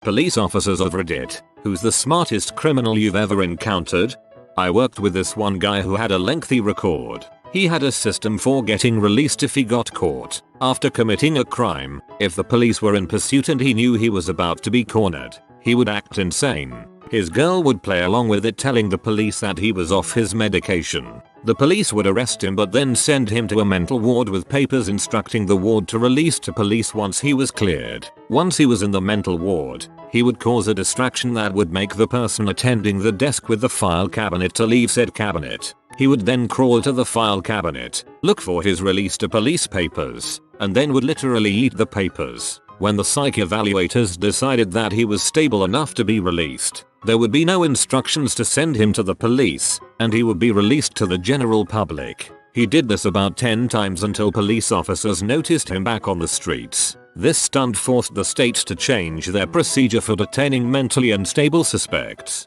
Police officers of Reddit, who's the smartest criminal you've ever encountered? I worked with this one guy who had a lengthy record. He had a system for getting released if he got caught after committing a crime. If the police were in pursuit and he knew he was about to be cornered, he would act insane. His girl would play along with it, telling the police that he was off his medication. The police would arrest him but then send him to a mental ward with papers instructing the ward to release to police once he was cleared. Once he was in the mental ward, he would cause a distraction that would make the person attending the desk with the file cabinet to leave said cabinet. He would then crawl to the file cabinet, look for his release to police papers, and then would literally eat the papers. When the psych evaluators decided that he was stable enough to be released, there would be no instructions to send him to the police, and he would be released to the general public. He did this about 10 times until police officers noticed him back on the streets. This stunt forced the state to change their procedure for detaining mentally unstable suspects.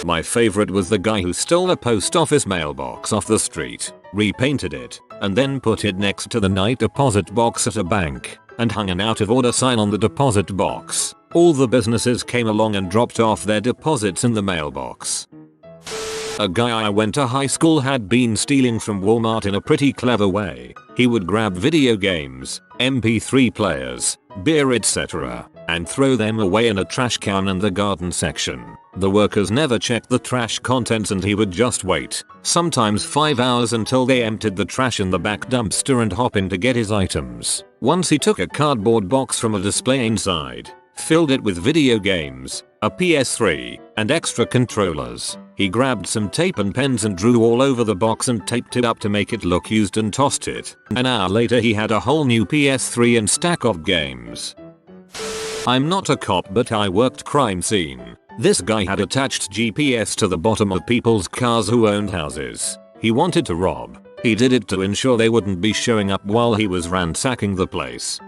My favorite was the guy who stole a post office mailbox off the street, repainted it, and then put it next to the night deposit box at a bank, and hung an out of order sign on the deposit box. All the businesses came along and dropped off their deposits in the mailbox. A guy I went to high school had been stealing from Walmart in a pretty clever way. He would grab video games, MP3 players, beer etc., and throw them away in a trash can in the garden section. The workers never checked the trash contents and he would just wait, sometimes 5 hours, until they emptied the trash in the back dumpster and hop in to get his items. Once he took a cardboard box from a display inside, filled it with video games, a PS3, and extra controllers. He grabbed some tape and pens and drew all over the box and taped it up to make it look used and tossed it. An hour later he had a whole new PS3 and stack of games. I'm not a cop but I worked crime scene. This guy had attached GPS to the bottom of people's cars who owned houses he wanted to rob. He did it to ensure they wouldn't be showing up while he was ransacking the place.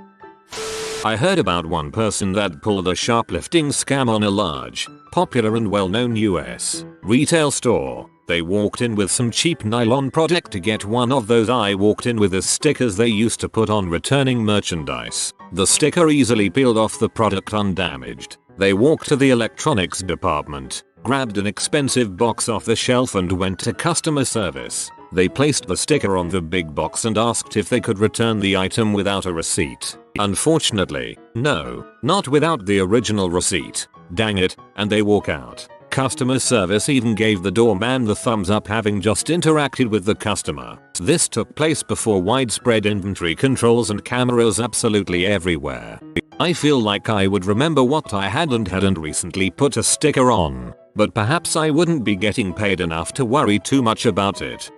I heard about one person that pulled a shoplifting scam on a large, popular and well-known US retail store. They walked in with some cheap nylon product to get one of those "I walked in with the" stickers they used to put on returning merchandise. The sticker easily peeled off the product undamaged. They walked to the electronics department, grabbed an expensive box off the shelf and went to customer service. They placed the sticker on the big box and asked if they could return the item without a receipt. Unfortunately, no, not without the original receipt. Dang it, and they walk out. Customer service even gave the doorman the thumbs up, having just interacted with the customer. This took place before widespread inventory controls and cameras absolutely everywhere. I feel like I would remember what I had and hadn't recently put a sticker on, but perhaps I wouldn't be getting paid enough to worry too much about it.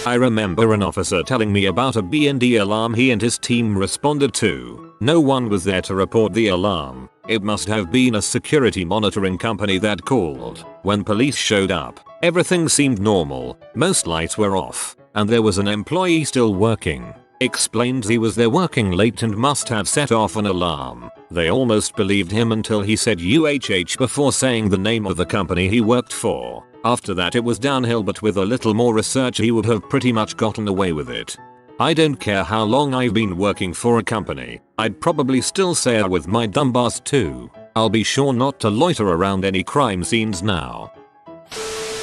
I remember an officer telling me about a B&D alarm he and his team responded to. No one was there to report the alarm. It must have been a security monitoring company that called. When police showed up, everything seemed normal. Most lights were off, and there was an employee still working. Explained he was there working late and must have set off an alarm. They almost believed him until he said UHH before saying the name of the company he worked for. After that it was downhill, but with a little more research he would have pretty much gotten away with it. I don't care how long I've been working for a company, I'd probably still say it with my dumb ass too. I'll be sure not to loiter around any crime scenes now.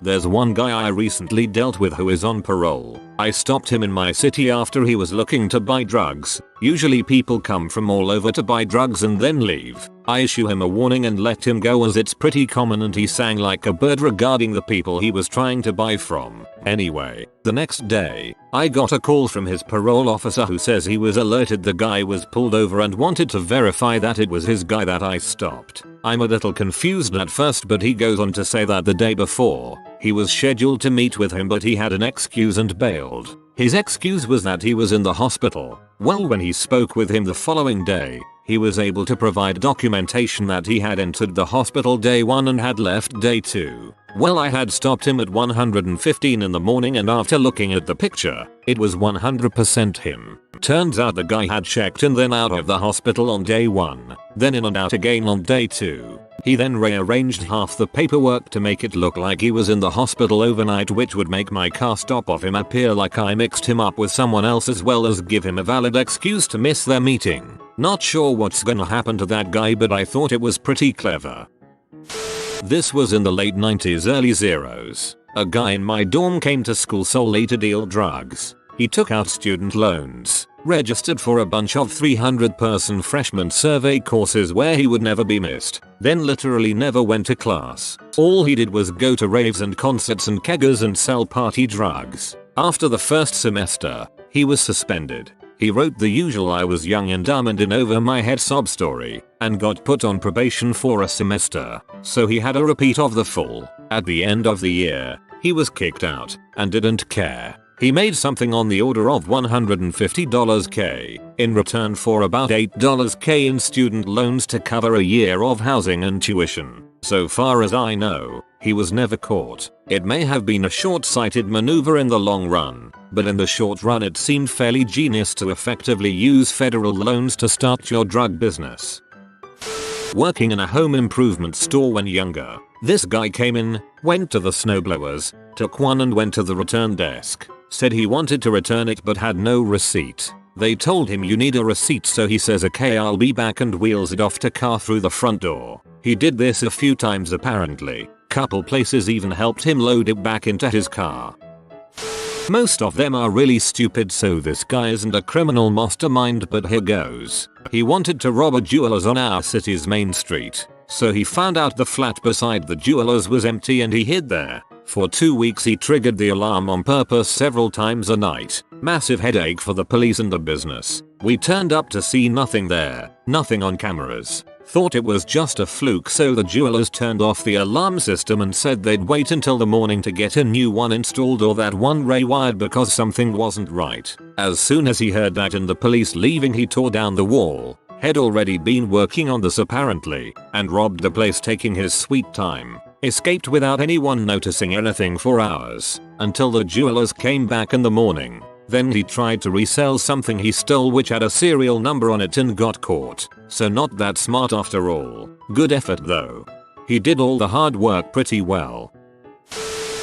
There's one guy I recently dealt with who is on parole. I stopped him in my city after he was looking to buy drugs. Usually people come from all over to buy drugs and then leave. I issue him a warning and let him go as it's pretty common, and he sang like a bird regarding the people he was trying to buy from. Anyway, the next day, I got a call from his parole officer who says he was alerted the guy was pulled over and wanted to verify that it was his guy that I stopped. I'm a little confused at first, but he goes on to say that the day before, he was scheduled to meet with him but he had an excuse and bailed. His excuse was that he was in the hospital. Well, when he spoke with him the following day, he was able to provide documentation that he had entered the hospital day 1 and had left day 2. Well, I had stopped him at 1:15 in the morning, and after looking at the picture, it was 100% him. Turns out the guy had checked in then out of the hospital on day 1, then in and out again on day 2. He then rearranged half the paperwork to make it look like he was in the hospital overnight, which would make my car stop off him appear like I mixed him up with someone else as well as give him a valid excuse to miss their meeting. Not sure what's gonna happen to that guy, but I thought it was pretty clever. This was in the late 90s early zeros. A guy in my dorm came to school solely to deal drugs. He took out student loans, registered for a bunch of 300-person freshman survey courses where he would never be missed, then literally never went to class. All he did was go to raves and concerts and keggers and sell party drugs. After the first semester, he was suspended. He wrote the usual "I was young and dumb and in over my head" sob story, and got put on probation for a semester, so he had a repeat of the full. At the end of the year, he was kicked out, and didn't care. He made something on the order of $150K in return for about $8K in student loans to cover a year of housing and tuition. So far as I know, he was never caught. It may have been a short-sighted maneuver in the long run, but in the short run it seemed fairly genius to effectively use federal loans to start your drug business. Working in a home improvement store when younger, this guy came in, went to the snowblowers, took one and went to the return desk. Said he wanted to return it but had no receipt. They told him you need a receipt, so he says okay, I'll be back, and wheels it off to car through the front door. He did this a few times apparently. Couple places even helped him load it back into his car. Most of them are really stupid, so this guy isn't a criminal mastermind, but here goes. He wanted to rob a jeweler's on our city's main street. So he found out the flat beside the jeweler's was empty and he hid there. For 2 weeks he triggered the alarm on purpose several times a night. Massive headache for the police and the business. We turned up to see nothing there, nothing on cameras. Thought it was just a fluke, so the jewelers turned off the alarm system and said they'd wait until the morning to get a new one installed or that one rewired because something wasn't right. As soon as he heard that and the police leaving, he tore down the wall. Had already been working on this apparently, and robbed the place taking his sweet time. Escaped without anyone noticing anything for hours, until the jewelers came back in the morning. Then he tried to resell something he stole which had a serial number on it and got caught. So not that smart after all. Good effort though. He did all the hard work pretty well.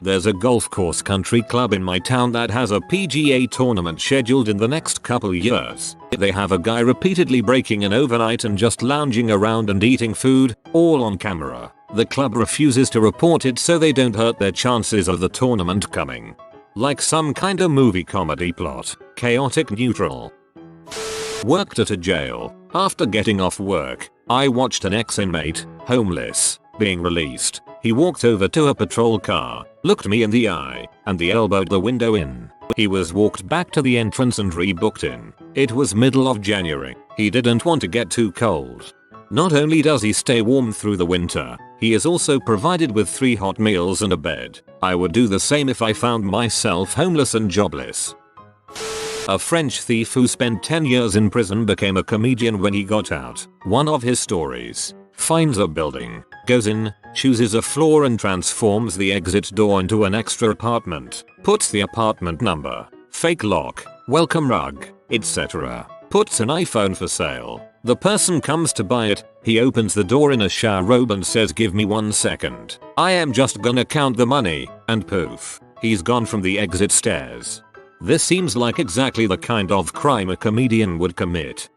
There's a golf course country club in my town that has a PGA tournament scheduled in the next couple years. They have a guy repeatedly breaking in overnight and just lounging around and eating food, all on camera. The club refuses to report it so they don't hurt their chances of the tournament coming. Like some kinda movie comedy plot. Chaotic neutral. Worked at a jail. After getting off work, I watched an ex-inmate, homeless, being released. He walked over to a patrol car, looked me in the eye, and the elbowed the window in. He was walked back to the entrance and rebooked in. It was middle of January. He didn't want to get too cold. Not only does he stay warm through the winter, he is also provided with 3 hot meals and a bed. I would do the same if I found myself homeless and jobless. A French thief who spent 10 years in prison became a comedian when he got out. One of his stories: finds a building, goes in, chooses a floor and transforms the exit door into an extra apartment, puts the apartment number, fake lock, welcome rug, etc. Puts an iPhone for sale. The person comes to buy it, he opens the door in a shower robe and says, "Give me 1 second. I am just gonna count the money," and poof, he's gone from the exit stairs. This seems like exactly the kind of crime a comedian would commit.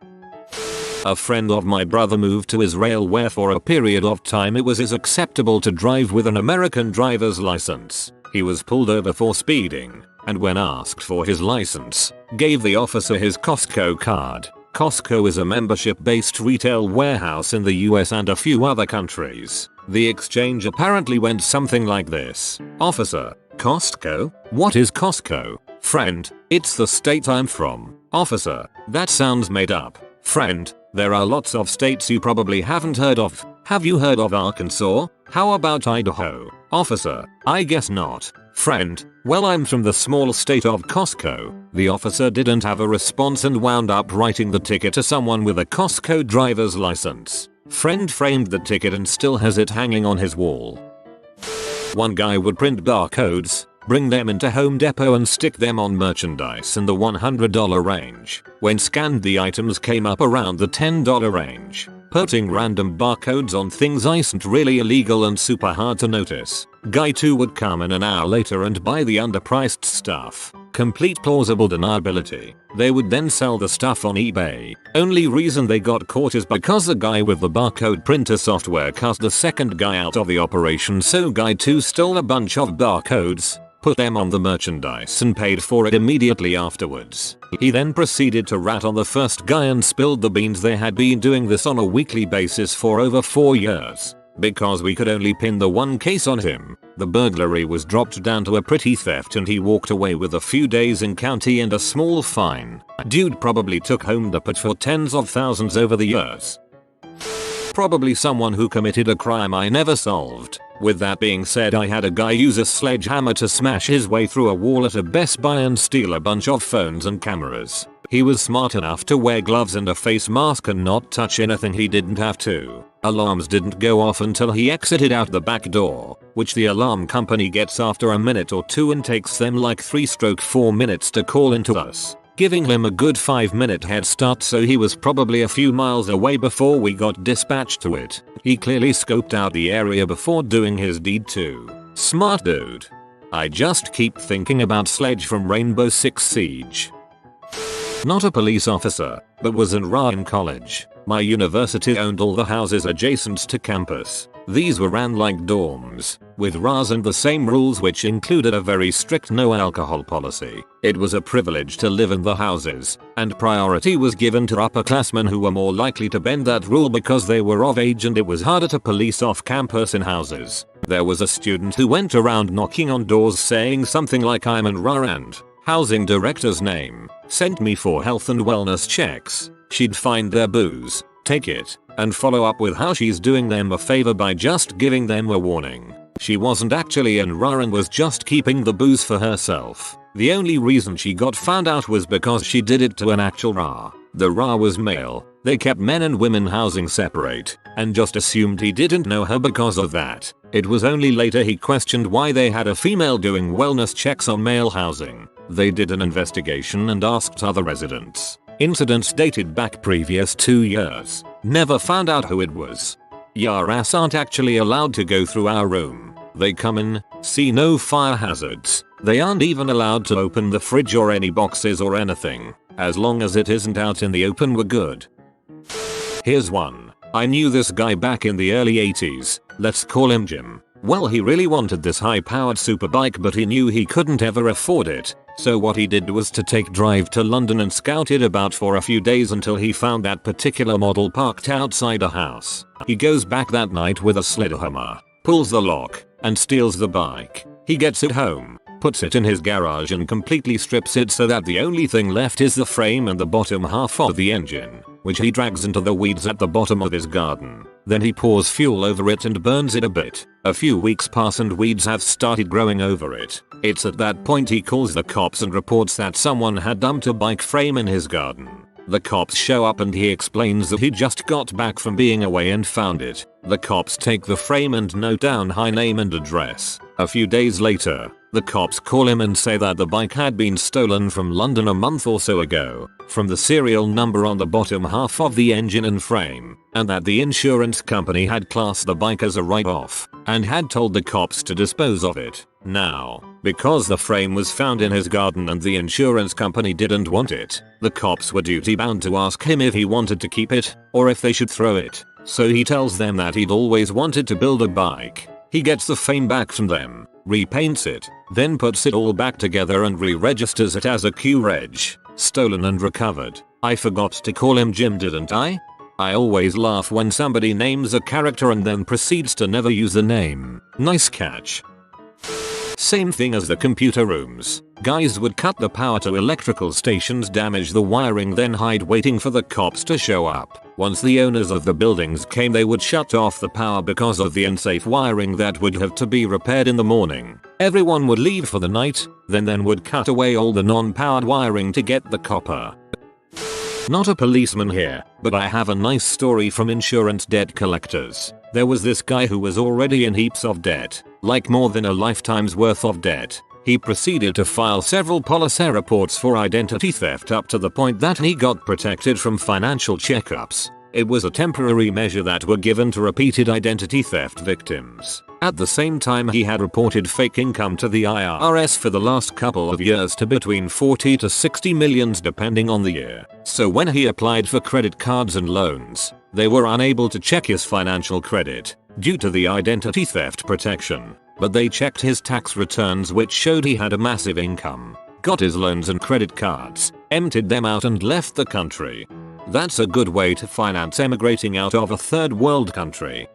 A friend of my brother moved to Israel where for a period of time it was acceptable to drive with an American driver's license. He was pulled over for speeding, and when asked for his license, gave the officer his Costco card. Costco is a membership-based retail warehouse in the US and a few other countries. The exchange apparently went something like this: "Officer, Costco? What is Costco?" "Friend, it's the state I'm from." "Officer, that sounds made up." "Friend, there are lots of states you probably haven't heard of. Have you heard of Arkansas? How about Idaho?" "Officer, I guess not." "Friend, well, I'm from the small state of Costco." The officer didn't have a response and wound up writing the ticket to someone with a Costco driver's license. Friend framed the ticket and still has it hanging on his wall. One guy would print barcodes, bring them into Home Depot and stick them on merchandise in the $100 range. When scanned, the items came up around the $10 range. Putting random barcodes on things isn't really illegal and super hard to notice. Guy 2 would come in an hour later and buy the underpriced stuff. Complete plausible deniability. They would then sell the stuff on eBay. Only reason they got caught is because the guy with the barcode printer software cut the second guy out of the operation, so Guy 2 stole a bunch of barcodes, put them on the merchandise and paid for it immediately afterwards. He then proceeded to rat on the first guy and spilled the beans. They had been doing this on a weekly basis for over 4 years. Because we could only pin the one case on him, the burglary was dropped down to a petty theft and he walked away with a few days in county and a small fine. Dude probably took home the pot for tens of thousands over the years. Probably someone who committed a crime I never solved. With that being said, I had a guy use a sledgehammer to smash his way through a wall at a Best Buy and steal a bunch of phones and cameras. He was smart enough to wear gloves and a face mask and not touch anything he didn't have to. Alarms didn't go off until he exited out the back door, which the alarm company gets after a minute or two and takes them like 3-4 minutes to call into us, giving him a good 5-minute head start, so he was probably a few miles away before we got dispatched to it. He clearly scoped out the area before doing his deed too. Smart dude. I just keep thinking about Sledge from Rainbow Six Siege. Not a police officer, but was in RA in college. My university owned all the houses adjacent to campus. These were ran like dorms, with RAs and the same rules, which included a very strict no alcohol policy. It was a privilege to live in the houses, and priority was given to upperclassmen who were more likely to bend that rule because they were of age and it was harder to police off campus in houses. There was a student who went around knocking on doors saying something like, "I'm in RA and housing director's name sent me for health and wellness checks." She'd find their booze, take it, and follow up with how she's doing them a favor by just giving them a warning. She wasn't actually in RA and was just keeping the booze for herself. The only reason she got found out was because she did it to an actual RA. The RA was male. They kept men and women housing separate, and just assumed he didn't know her because of that. It was only later he questioned why they had a female doing wellness checks on male housing. They did an investigation and asked other residents. Incidents dated back previous 2 years. Never found out who it was. Your ass aren't actually allowed to go through our room. They come in, see no fire hazards. They aren't even allowed to open the fridge or any boxes or anything. As long as it isn't out in the open, we're good. Here's one. I knew this guy back in the early 80s. Let's call him Jim. Well, he really wanted this high-powered superbike, but he knew he couldn't ever afford it. So what he did was to take drive to London and scout it about for a few days until he found that particular model parked outside a house. He goes back that night with a sledgehammer, pulls the lock, and steals the bike. He gets it home, puts it in his garage and completely strips it so that the only thing left is the frame and the bottom half of the engine, which he drags into the weeds at the bottom of his garden. Then he pours fuel over it and burns it a bit. A few weeks pass and weeds have started growing over it. It's at that point he calls the cops and reports that someone had dumped a bike frame in his garden. The cops show up and he explains that he just got back from being away and found it. The cops take the frame and note down high name and address. A few days later, the cops call him and say that the bike had been stolen from London a month or so ago, from the serial number on the bottom half of the engine and frame, and that the insurance company had classed the bike as a write-off, and had told the cops to dispose of it. Now, because the frame was found in his garden and the insurance company didn't want it, the cops were duty-bound to ask him if he wanted to keep it, or if they should throw it. So he tells them that he'd always wanted to build a bike. He gets the frame back from them, repaints it, then puts it all back together and re-registers it as a Q-Reg. Stolen and recovered. I forgot to call him Jim, didn't I? I always laugh when somebody names a character and then proceeds to never use the name. Nice catch. Same thing as the computer rooms. Guys would cut the power to electrical stations, damage the wiring, then hide waiting for the cops to show up. Once the owners of the buildings came, they would shut off the power because of the unsafe wiring that would have to be repaired in the morning. Everyone would leave for the night, then would cut away all the non-powered wiring to get the copper. Not a policeman here, but I have a nice story from insurance debt collectors. There was this guy who was already in heaps of debt, like more than a lifetime's worth of debt. He proceeded to file several police reports for identity theft up to the point that he got protected from financial checkups. It was a temporary measure that were given to repeated identity theft victims. At the same time, he had reported fake income to the IRS for the last couple of years to between 40 to 60 millions depending on the year. So when he applied for credit cards and loans, they were unable to check his financial credit due to the identity theft protection. But they checked his tax returns, which showed he had a massive income, got his loans and credit cards, emptied them out and left the country. That's a good way to finance emigrating out of a third world country.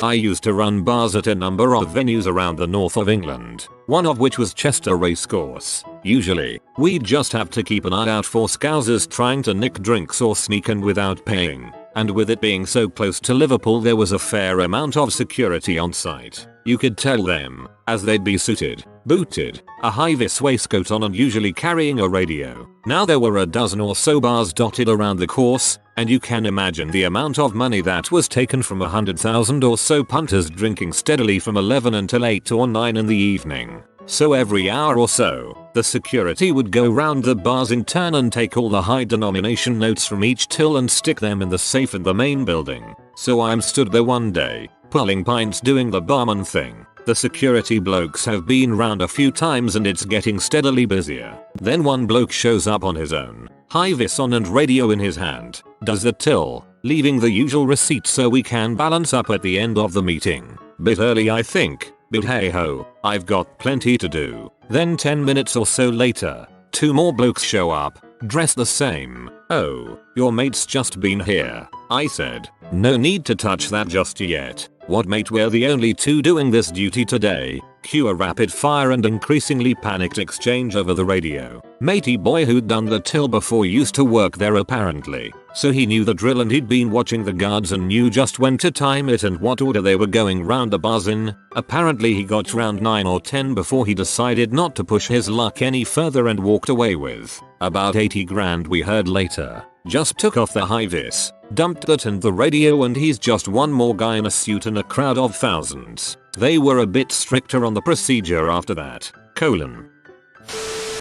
I used to run bars at a number of venues around the north of England, one of which was Chester Racecourse. Usually, we'd just have to keep an eye out for scousers trying to nick drinks or sneak in without paying. And with it being so close to Liverpool, there was a fair amount of security on site. You could tell them, as they'd be suited, booted, a high-vis waistcoat on and usually carrying a radio. Now there were a dozen or so bars dotted around the course, and you can imagine the amount of money that was taken from 100,000 or so punters drinking steadily from 11 until 8 or 9 in the evening. So every hour or so, the security would go round the bars in turn and take all the high denomination notes from each till and stick them in the safe in the main building. So I'm stood there one day, pulling pints doing the barman thing. The security blokes have been round a few times and it's getting steadily busier. Then one bloke shows up on his own, high-vis on and radio in his hand, does the till, leaving the usual receipt so we can balance up at the end of the meeting. Bit early I think, but hey ho, I've got plenty to do. Then 10 minutes or so later, 2 more blokes show up, dressed the same. "Oh, your mate's just been here," I said. "No need to touch that just yet. What mate, we're the only 2 doing this duty today." Cue a rapid fire and increasingly panicked exchange over the radio. Matey boy who'd done the till before used to work there apparently, so he knew the drill and he'd been watching the guards and knew just when to time it and what order they were going round the bars in. Apparently he got round 9 or 10 before he decided not to push his luck any further and walked away with about 80 grand, we heard later. Just took off the high-vis, dumped that and the radio, and he's just one more guy in a suit in a crowd of thousands. They were a bit stricter on the procedure after that.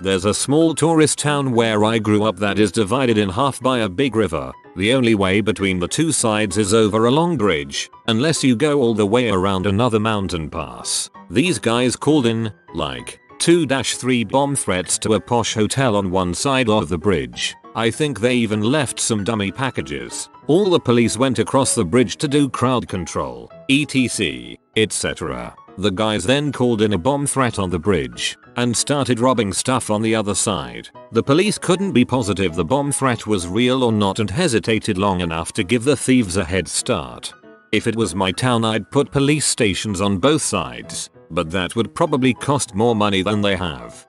There's a small tourist town where I grew up that is divided in half by a big river. The only way between the two sides is over a long bridge, unless you go all the way around another mountain pass. These guys called in, like, 2-3 bomb threats to a posh hotel on one side of the bridge. I think they even left some dummy packages. All the police went across the bridge to do crowd control, etc, etc. The guys then called in a bomb threat on the bridge and started robbing stuff on the other side. The police couldn't be positive the bomb threat was real or not and hesitated long enough to give the thieves a head start. If it was my town, I'd put police stations on both sides, but that would probably cost more money than they have.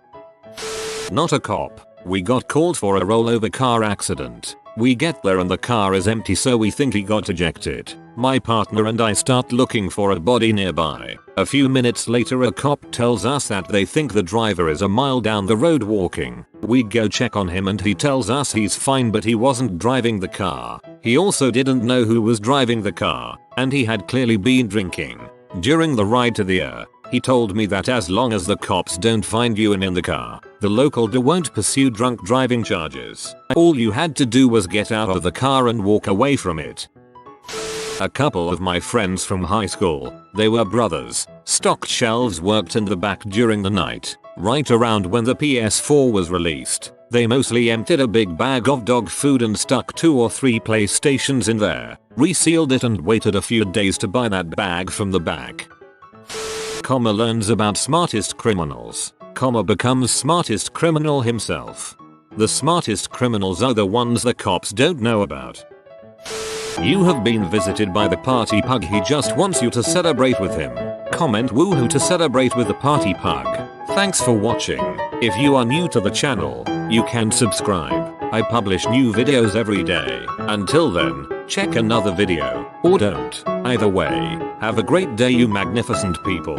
Not a cop. We got called for a rollover car accident. We get there and the car is empty, so we think he got ejected. My partner and I start looking for a body nearby. A few minutes later a cop tells us that they think the driver is a mile down the road walking. We go check on him and he tells us he's fine but he wasn't driving the car. He also didn't know who was driving the car, and he had clearly been drinking. During the ride to the he told me that as long as the cops don't find you in the car, the local DA won't pursue drunk driving charges. All you had to do was get out of the car and walk away from it. A couple of my friends from high school, they were brothers, stocked shelves, worked in the back during the night, right around when the PS4 was released. They mostly emptied a big bag of dog food and stuck 2 or 3 PlayStations in there, resealed it and waited a few days to buy that bag from the back. Comma learns about smartest criminals. Comma becomes smartest criminal himself. The smartest criminals are the ones the cops don't know about. You have been visited by the party pug. He just wants you to celebrate with him. Comment woohoo to celebrate with the party pug. Thanks for watching. If you are new to the channel, you can subscribe. I publish new videos every day. Until then, check another video, or don't. Either way, have a great day you magnificent people.